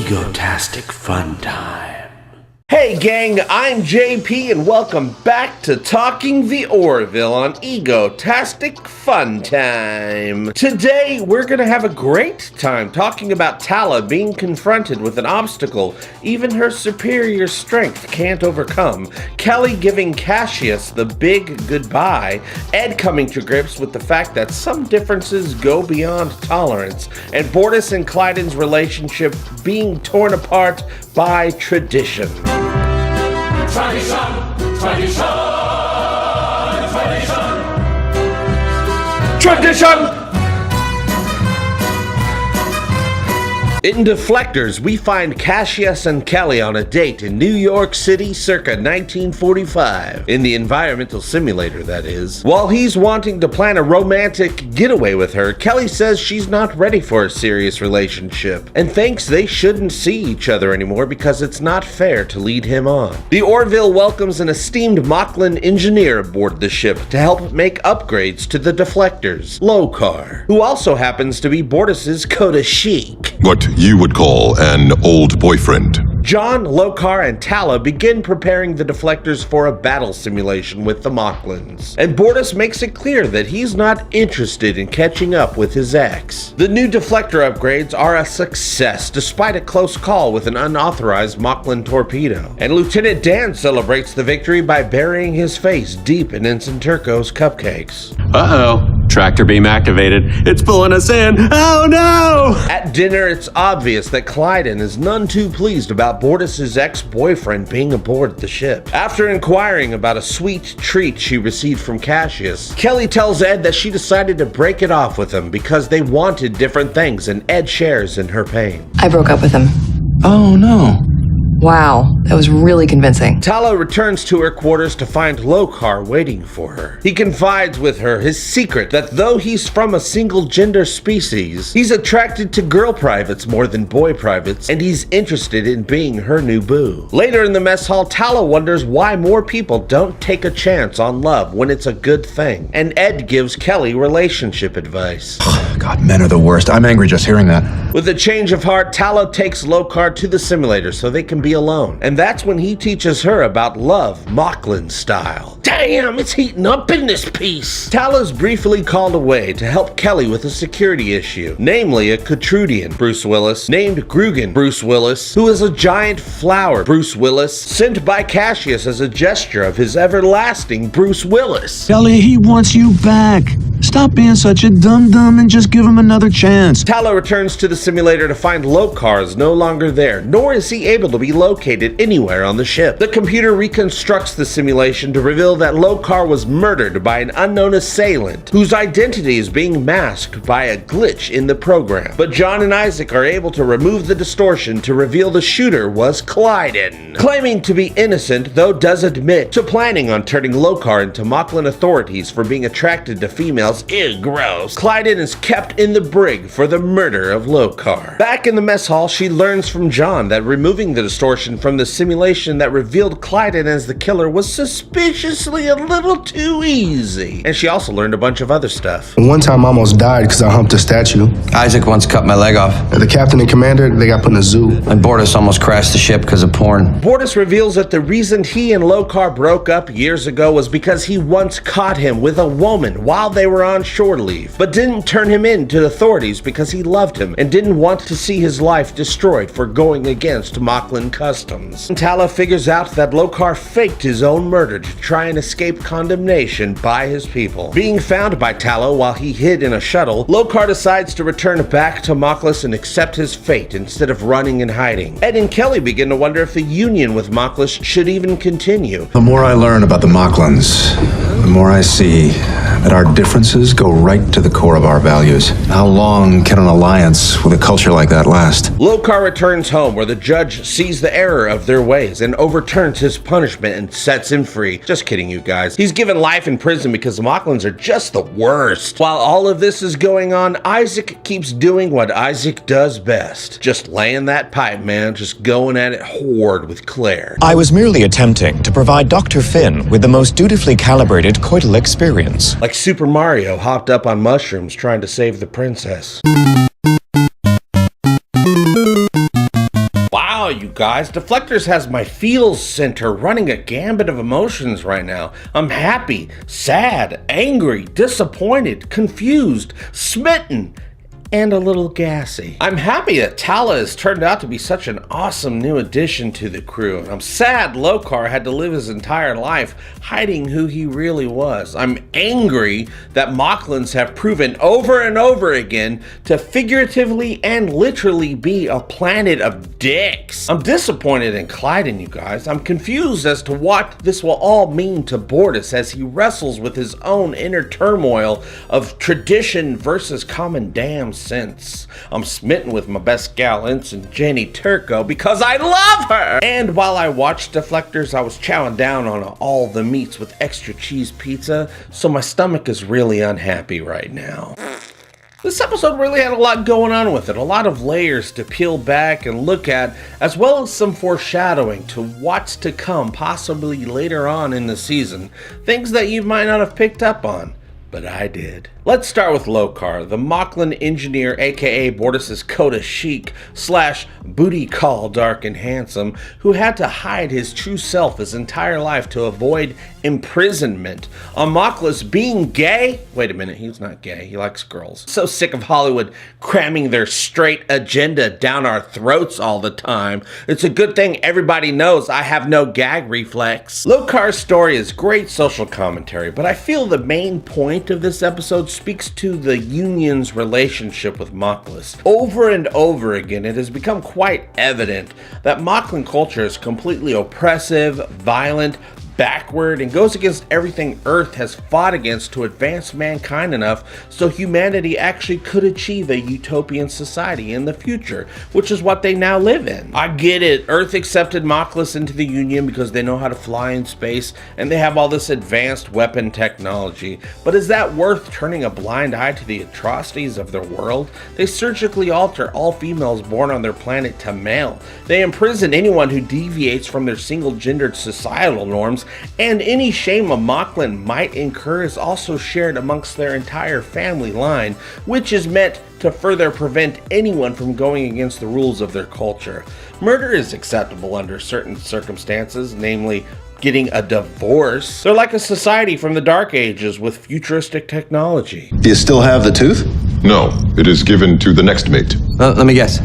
Egotastic FunTime. Hey gang, I'm JP and welcome back to Talking The Orville on Egotastic FunTime. Today we're gonna have a great time talking about Tala being confronted with an obstacle even her superior strength can't overcome, Kelly giving Cassius the big goodbye, Ed coming to grips with the fact that some differences go beyond tolerance, and Bortus and Clyden's relationship being torn apart by tradition. Tradition! In Deflectors, we find Cassius and Kelly on a date in New York City circa 1945. In the environmental simulator, that is. While he's wanting to plan a romantic getaway with her, Kelly says she's not ready for a serious relationship, and thinks they shouldn't see each other anymore because it's not fair to lead him on. The Orville welcomes an esteemed Moclan engineer aboard the ship to help make upgrades to the Deflectors, Lokar, who also happens to be Bortus's Coda Chic. What you would call an old boyfriend. John, Lokar, and Tala begin preparing the Deflectors for a battle simulation with the Moclans, and Bortus makes it clear that he's not interested in catching up with his ex. The new Deflector upgrades are a success despite a close call with an unauthorized Moclan torpedo, and Lieutenant Dan celebrates the victory by burying his face deep in Ensign Turco's cupcakes. Uh-oh. Tractor beam activated. It's pulling us in. Oh no! At dinner, it's obvious that Clyden is none too pleased about Bortus's ex-boyfriend being aboard the ship. After inquiring about a sweet treat she received from Cassius, Kelly tells Ed that she decided to break it off with him because they wanted different things, and Ed shares in her pain. I broke up with him. Oh no. Wow, that was really convincing. Tala returns to her quarters to find Lokar waiting for her. He confides with her his secret that though he's from a single-gender species, he's attracted to girl privates more than boy privates, and he's interested in being her new boo. Later in the mess hall, Tala wonders why more people don't take a chance on love when it's a good thing, and Ed gives Kelly relationship advice. God, men are the worst. I'm angry just hearing that. With a change of heart, Tala takes Lokar to the simulator so they can be alone, and that's when he teaches her about love, Moclan style. Damn, it's heating up in this piece! Tala's briefly called away to help Kelly with a security issue, namely a Cotrudian, Bruce Willis, named Grugan, Bruce Willis, who is a giant flower, Bruce Willis, sent by Cassius as a gesture of his everlasting Bruce Willis. Kelly, he wants you back. Stop being such a dum-dum and just give him another chance. Tala returns to the simulator to find Lokar is no longer there, nor is he able to be located anywhere on the ship. The computer reconstructs the simulation to reveal that Lokar was murdered by an unknown assailant, whose identity is being masked by a glitch in the program. But John and Isaac are able to remove the distortion to reveal the shooter was Clyden. Claiming to be innocent, though does admit to planning on turning Lokar into Moclan authorities for being attracted to females. Ew, gross. Clyden is kept in the brig for the murder of Lokar. Back in the mess hall, she learns from John that removing the distortion from the simulation that revealed Clyden as the killer was suspiciously a little too easy. And she also learned a bunch of other stuff. One time I almost died because I humped a statue. Isaac once cut my leg off. The captain and commander, they got put in a zoo. And Bortus almost crashed the ship because of porn. Bortus reveals that the reason he and Lokar broke up years ago was because he once caught him with a woman while they were on shore leave, but didn't turn him in to authorities because he loved him and didn't want to see his life destroyed for going against Moclan customs. Tala figures out that Lokar faked his own murder to try and escape condemnation by his people. Being found by Tala while he hid in a shuttle, Lokar decides to return back to Moclus and accept his fate instead of running and hiding. Ed and Kelly begin to wonder if the union with Moclus should even continue. The more I learn about the Moclans, the more I see that our differences go right to the core of our values. How long can an alliance with a culture like that last? Lokar returns home where the judge sees the error of their ways and overturns his punishment and sets him free. Just kidding, you guys. He's given life in prison because the Moclans are just the worst. While all of this is going on, Isaac keeps doing what Isaac does best. Just laying that pipe, man. Just going at it hard with Claire. I was merely attempting to provide Dr. Finn with the most dutifully calibrated coital experience. Like Super Mario hopped up on mushrooms trying to save the princess. guys. Deflectors has my feels center running a gambit of emotions right now. I'm happy, sad, angry, disappointed, confused, smitten, and a little gassy. I'm happy that Tala has turned out to be such an awesome new addition to the crew, and I'm sad Lokar had to live his entire life hiding who he really was. I'm angry that Mocklans have proven over and over again to figuratively and literally be a planet of dicks. I'm disappointed in Clyden, you guys. I'm confused as to what this will all mean to Bortus as he wrestles with his own inner turmoil of tradition versus common damn sense. I'm smitten with my best gal ensign Jenny Turco because I love her! And while I watched Deflectors, I was chowing down on all the meats with extra cheese pizza, so my stomach is really unhappy right now. This episode really had a lot going on with it, a lot of layers to peel back and look at, as well as some foreshadowing to what's to come possibly later on in the season, things that you might not have picked up on. But I did. Let's start with Lokar, the Mocklan engineer, aka Bortus's Coda Chic / booty call dark and handsome, who had to hide his true self his entire life to avoid imprisonment. On Mocklan's being gay? Wait a minute, he's not gay, he likes girls. So sick of Hollywood cramming their straight agenda down our throats all the time. It's a good thing everybody knows I have no gag reflex. Lokar's story is great social commentary, but I feel the main point of this episode speaks to the Union's relationship with Mocklas. Over and over again, it has become quite evident that Mocklan culture is completely oppressive, violent, backward, and goes against everything Earth has fought against to advance mankind enough so humanity actually could achieve a utopian society in the future, which is what they now live in. I get it, Earth accepted Mocklas into the Union because they know how to fly in space and they have all this advanced weapon technology, but is that worth turning a blind eye to the atrocities of their world? They surgically alter all females born on their planet to male. They imprison anyone who deviates from their single-gendered societal norms, and any shame a Mocklan might incur is also shared amongst their entire family line, which is meant to further prevent anyone from going against the rules of their culture. Murder is acceptable under certain circumstances, namely getting a divorce. They're like a society from the Dark Ages with futuristic technology. Do you still have the tooth? No, it is given to the next mate. Let me guess.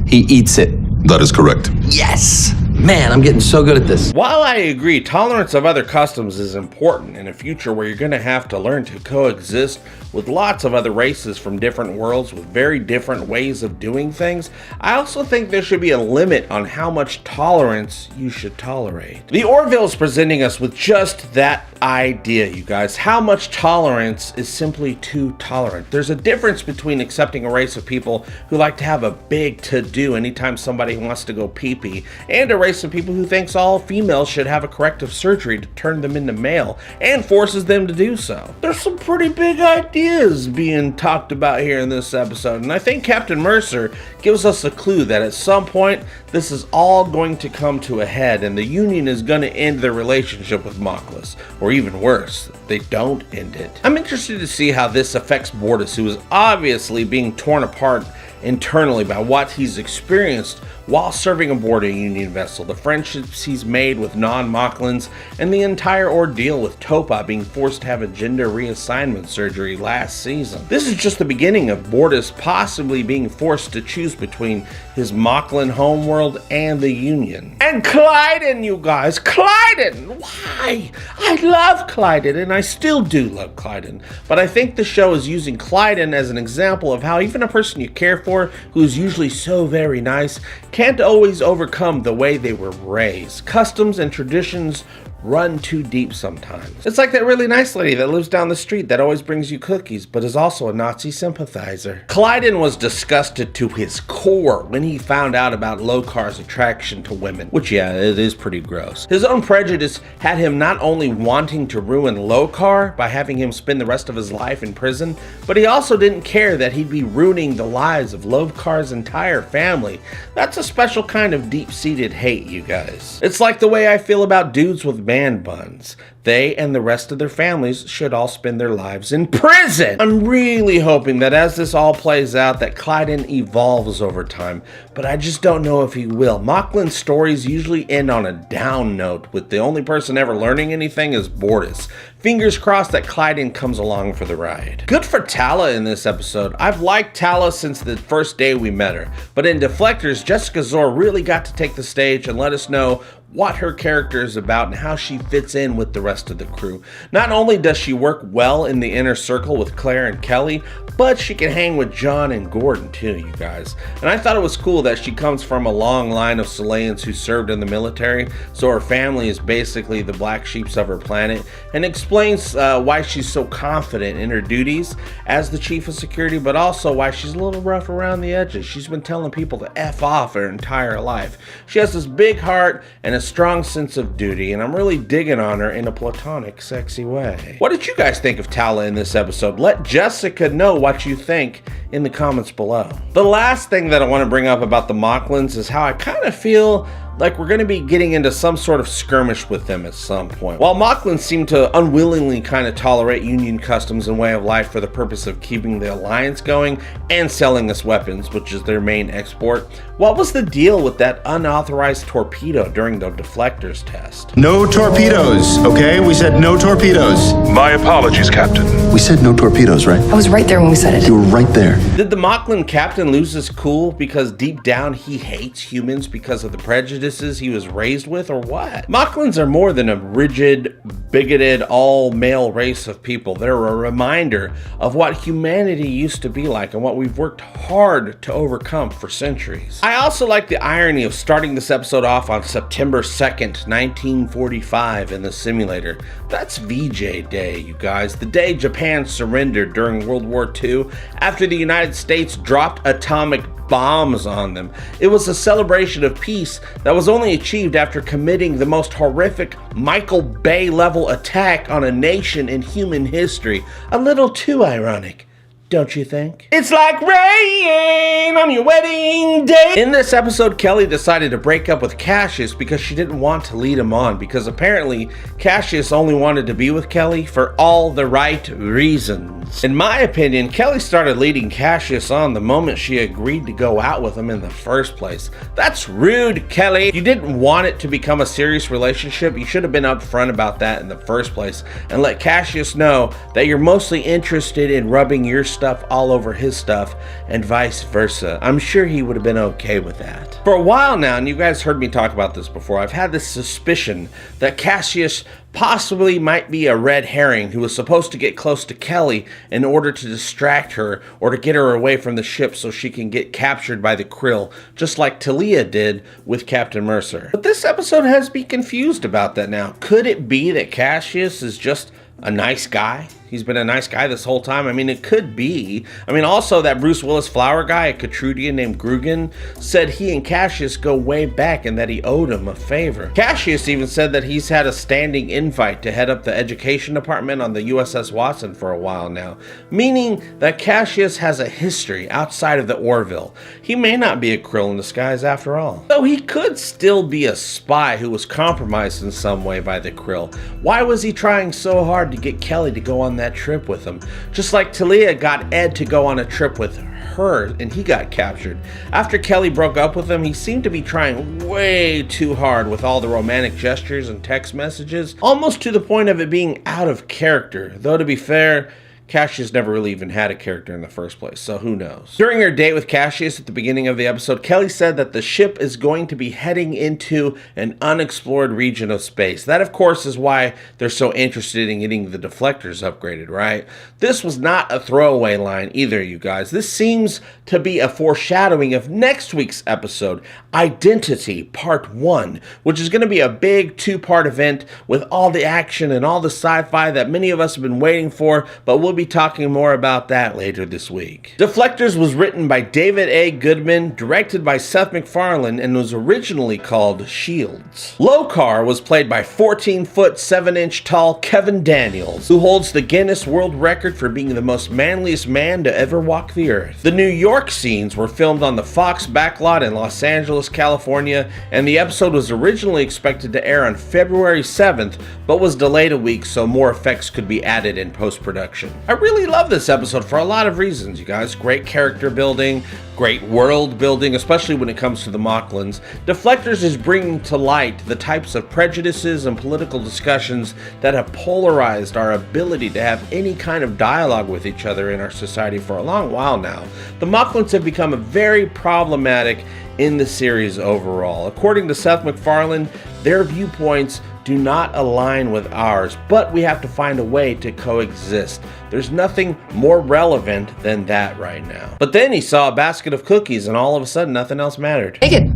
He eats it. That is correct. Yes! Man, I'm getting so good at this. While I agree tolerance of other customs is important in a future where you're going to have to learn to coexist with lots of other races from different worlds with very different ways of doing things, I also think there should be a limit on how much tolerance you should tolerate. The Orville is presenting us with just that idea, you guys. How much tolerance is simply too tolerant? There's a difference between accepting a race of people who like to have a big to-do anytime somebody wants to go pee-pee, and a race of people who thinks all females should have a corrective surgery to turn them into male, and forces them to do so. There's some pretty big ideas being talked about here in this episode, and I think Captain Mercer gives us a clue that at some point this is all going to come to a head and the Union is going to end their relationship with Mocklas, or even worse, they don't end it. I'm interested to see how this affects Bortus, who is obviously being torn apart internally by what he's experienced while serving aboard a Union vessel, the friendships he's made with non-Mocklans, and the entire ordeal with Topa being forced to have a gender reassignment surgery last season. This is just the beginning of Bortus possibly being forced to choose between his Mocklan homeworld and the Union. And Clyden, you guys, Clyden! Why? I love Clyden, and I still do love Clyden, but I think the show is using Clyden as an example of how even a person you care for, who's usually so very nice, can't always overcome the way they were raised. Customs and traditions run too deep sometimes. It's like that really nice lady that lives down the street that always brings you cookies, but is also a Nazi sympathizer. Clyden was disgusted to his core when he found out about Lokar's attraction to women, which yeah, it is pretty gross. His own prejudice had him not only wanting to ruin Lokar by having him spend the rest of his life in prison, but he also didn't care that he'd be ruining the lives of Lokar's entire family. That's a special kind of deep-seated hate, you guys. It's like the way I feel about dudes with man buns. They and the rest of their families should all spend their lives in prison. I'm really hoping that as this all plays out, that Clyden evolves over time, but I just don't know if he will. Moclan's stories usually end on a down note, with the only person ever learning anything is Bortus. Fingers crossed that Clyden comes along for the ride. Good for Tala in this episode. I've liked Tala since the first day we met her, but in Deflectors, Jessica Zor really got to take the stage and let us know what her character is about and how she fits in with the rest of the crew. Not only does she work well in the inner circle with Claire and Kelly, but she can hang with John and Gordon too, you guys. And I thought it was cool that she comes from a long line of Soleans who served in the military, so her family is basically the black sheeps of her planet, and explains why she's so confident in her duties as the chief of security, but also why she's a little rough around the edges. She's been telling people to F off her entire life. She has this big heart and a strong sense of duty, and I'm really digging on her in a platonic, sexy way. What did you guys think of Tala in this episode? Let Jessica know what you think in the comments below. The last thing that I want to bring up about the Moclans is how I kind of feel like we're going to be getting into some sort of skirmish with them at some point. While Moclans seem to unwillingly kind of tolerate Union customs and way of life for the purpose of keeping the Alliance going and selling us weapons, which is their main export, what was the deal with that unauthorized torpedo during the Deflectors test? No torpedoes, okay? We said no torpedoes. My apologies, Captain. We said no torpedoes, right? I was right there when we said it. You were right there. Did the Moclan captain lose his cool because deep down he hates humans because of the prejudices he was raised with, or what? Moclans are more than a rigid, bigoted, all-male race of people. They're a reminder of what humanity used to be like and what we've worked hard to overcome for centuries. I also like the irony of starting this episode off on September 2nd, 1945 in the simulator. That's VJ Day, you guys. The day Japan surrendered during World War II after the United States dropped atomic bombs on them. It was a celebration of peace that was only achieved after committing the most horrific Michael Bay level attack on a nation in human history. A little too ironic, don't you think? It's like rain on your wedding day. In this episode, Kelly decided to break up with Cassius because she didn't want to lead him on, because apparently Cassius only wanted to be with Kelly for all the right reasons. In my opinion, Kelly started leading Cassius on the moment she agreed to go out with him in the first place. That's rude, Kelly. If you didn't want it to become a serious relationship, you should have been upfront about that in the first place and let Cassius know that you're mostly interested in rubbing your stuff all over his stuff and vice versa. I'm sure he would have been okay with that. For a while now, and you guys heard me talk about this before, I've had this suspicion that Cassius possibly might be a red herring who was supposed to get close to Kelly in order to distract her or to get her away from the ship so she can get captured by the Krill, just like Talia did with Captain Mercer. But this episode has me confused about that now. Could it be that Cassius is just a nice guy? He's been a nice guy this whole time. I mean, it could be. I mean, also that Bruce Willis flower guy, a Katrudian named Grugan, said he and Cassius go way back and that he owed him a favor. Cassius even said that he's had a standing invite to head up the education department on the USS Watson for a while now, meaning that Cassius has a history outside of the Orville. He may not be a Krill in disguise after all. Though he could still be a spy who was compromised in some way by the Krill. Why was he trying so hard to get Kelly to go on that trip with him? Just like Talia got Ed to go on a trip with her and he got captured. After Kelly broke up with him, he seemed to be trying way too hard with all the romantic gestures and text messages, almost to the point of it being out of character. Though to be fair, Cassius never really even had a character in the first place, so who knows. During her date with Cassius at the beginning of the episode, Kelly said that the ship is going to be heading into an unexplored region of space. That, of course, is why they're so interested in getting the deflectors upgraded, right? This was not a throwaway line either, you guys. This seems to be a foreshadowing of next week's episode, Identity Part 1, which is going to be a big two-part event with all the action and all the sci-fi that many of us have been waiting for, but we'll be talking more about that later this week. Deflectors was written by David A. Goodman, directed by Seth MacFarlane, and was originally called Shields. Lokar was played by 14-foot, 7-inch tall Kevin Daniels, who holds the Guinness World Record for being the most manliest man to ever walk the earth. The New York scenes were filmed on the Fox backlot in Los Angeles, California, and the episode was originally expected to air on February 7th, but was delayed a week so more effects could be added in post-production. I really love this episode for a lot of reasons, you guys. Great character building, great world building, especially when it comes to the Moclans. Deflectors is bringing to light the types of prejudices and political discussions that have polarized our ability to have any kind of dialogue with each other in our society for a long while now. The Moclans have become very problematic in the series overall. According to Seth MacFarlane, their viewpoints do not align with ours, but we have to find a way to coexist. There's nothing more relevant than that right now. But then he saw a basket of cookies and all of a sudden nothing else mattered. Take it.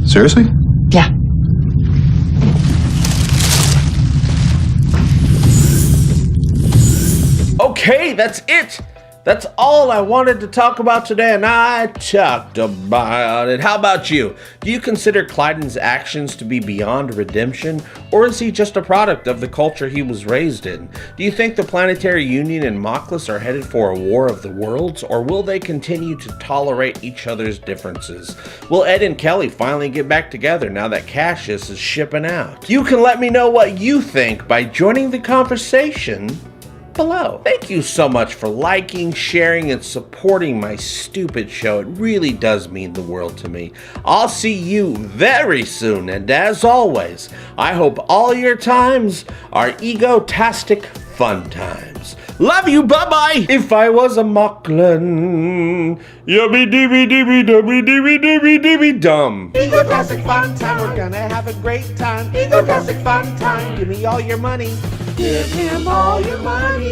Seriously? Yeah. Okay, that's it. That's all I wanted to talk about today, and I talked about it. How about you? Do you consider Clyden's actions to be beyond redemption, or is he just a product of the culture he was raised in? Do you think the Planetary Union and Moclus are headed for a war of the worlds, or will they continue to tolerate each other's differences? Will Ed and Kelly finally get back together now that Cassius is shipping out? You can let me know what you think by joining the conversation below. Thank you so much for liking, sharing, and supporting my stupid show. It really does mean the world to me. I'll see you very soon, and as always, I hope all your times are egotastic fun times. Love you, bye-bye! If I was a Moclan, yubby dibby dibby dubby dibby dibby dibby dum. Egotastic fun time, we're gonna have a great time. Egotastic fun time, give me all your money. Give him all your money.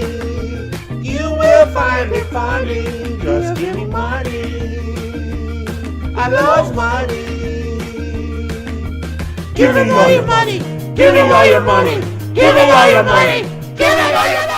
You will find it funny. Just give me money. I love money. Give me all your money. Give me all your money. Give me all your money. Give me all your money.